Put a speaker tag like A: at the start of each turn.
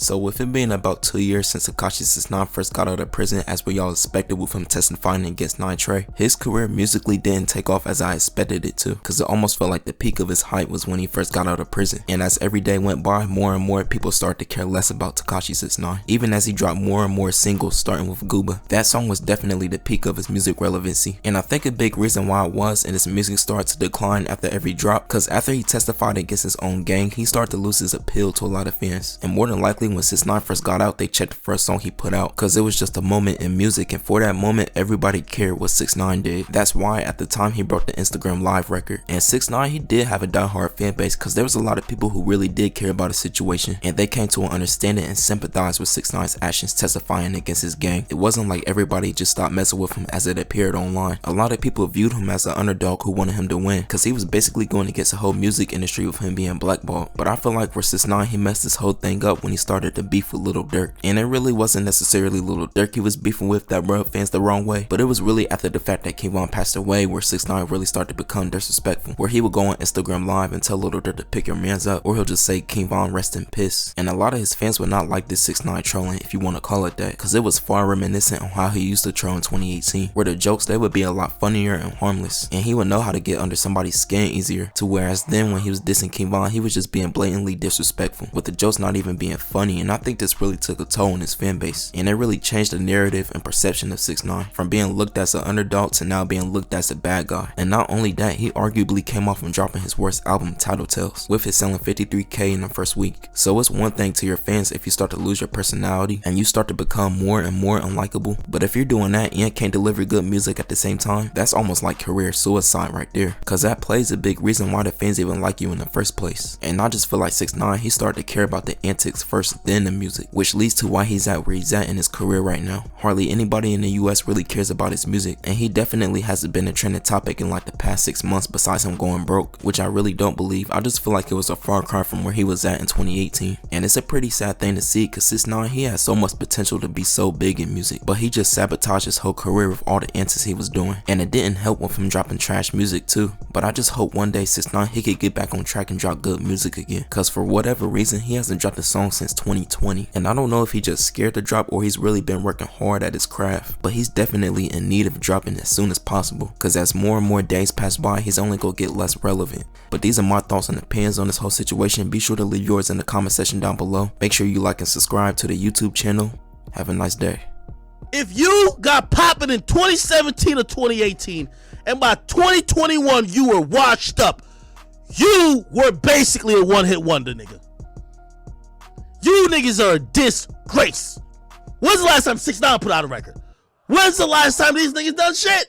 A: So with it being about 2 years since Tekashi 6ix9ine first got out of prison, as we all expected with him testifying against 9 Trey, his career musically didn't take off as I expected it to, cause it almost felt like the peak of his hype was when he first got out of prison. And as every day went by, more and more people started to care less about Tekashi 6ix9ine, even as he dropped more and more singles starting with Gooba. That song was definitely the peak of his music relevancy, and I think a big reason why it was, and his music started to decline after every drop, cause after he testified against his own gang, he started to lose his appeal to a lot of fans. And more than likely when 6ix9ine first got out, they checked the first song he put out, cause it was just a moment in music, and for that moment everybody cared what 6ix9ine did. That's why at the time he broke the Instagram live record. And 6ix9ine, he did have a diehard fan base, cause there was a lot of people who really did care about his situation, and they came to an understanding and sympathized with 6ix9ine's actions testifying against his gang. It wasn't like everybody just stopped messing with him as it appeared online. A lot of people viewed him as an underdog who wanted him to win, cause he was basically going against the whole music industry with him being blackballed. But I feel like for 6ix9ine, he messed this whole thing up when he started to beef with Lil Durk. And it really wasn't necessarily Lil Durk he was beefing with that rubbed fans the wrong way, but it was really after the fact that King Von passed away where 6ix9ine really started to become disrespectful, where he would go on Instagram live and tell Lil Durk to pick your mans up, or he'll just say King Von rest in piss. And a lot of his fans would not like this 6ix9ine trolling, if you want to call it that, cause it was far reminiscent on how he used to troll in 2018, where the jokes they would be a lot funnier and harmless, and he would know how to get under somebody's skin easier, to whereas then when he was dissing King Von, he was just being blatantly disrespectful, with the jokes not even being funny. And I think this really took a toll on his fan base, and it really changed the narrative and perception of 6ix9ine from being looked as an underdog to now being looked as a bad guy. And not only that, he arguably came off from dropping his worst album, Title Tales, with it selling 53K in the first week. So it's one thing to your fans if you start to lose your personality and you start to become more and more unlikable, but if you're doing that and can't deliver good music at the same time, that's almost like career suicide right there, cause that plays a big reason why the fans even like you in the first place. And I just feel like 6ix9ine, he started to care about the antics first, then the music, which leads to why he's at where he's at in his career right now. Hardly anybody in the US really cares about his music, and he definitely hasn't been a trending topic in like the past 6 months besides him going broke, which I really don't believe. I just feel like it was a far cry from where he was at in 2018, and it's a pretty sad thing to see, cause 6ix9ine, he has so much potential to be so big in music, but he just sabotaged his whole career with all the antics he was doing, and it didn't help with him dropping trash music too. But I just hope one day 6ix9ine, he could get back on track and drop good music again, cause for whatever reason he hasn't dropped a song since 2020, and I don't know if he just scared to drop or he's really been working hard at his craft, but he's definitely in need of dropping as soon as possible, cause as more and more days pass by, he's only gonna get less relevant. But these are my thoughts and opinions on this whole situation. Be sure to leave yours in the comment section down below. Make sure you like and subscribe to the YouTube channel. Have a nice day.
B: If you got popping in 2017 or 2018, and by 2021 you were washed up, you were basically a one-hit wonder, nigga. You niggas are a disgrace. When's the last time 6ix9ine put out a record? When's the last time these niggas done shit?